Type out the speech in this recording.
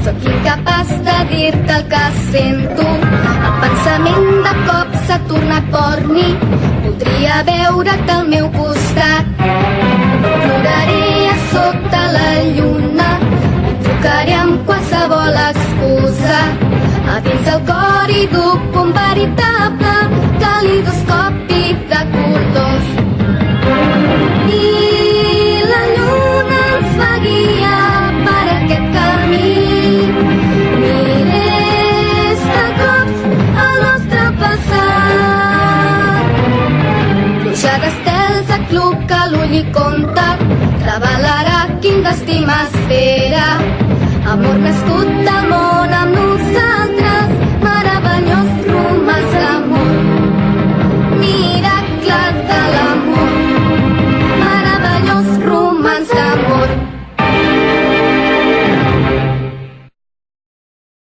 Sóc incapaç de dir-te el que sento. El pensament de cop s'ha tornat porni. Voldria veure't al meu costat. Ploraré a sota la lluna i trucaré amb qualsevol excusa. A dins el cor hi duc un veritable calidoscopi de colors. I la lluna ens va guiar per aquest camí. Milers de cops al nostre passat. Pluja d'estels acluca l'ull i compta, revelarà quin destí m'espera.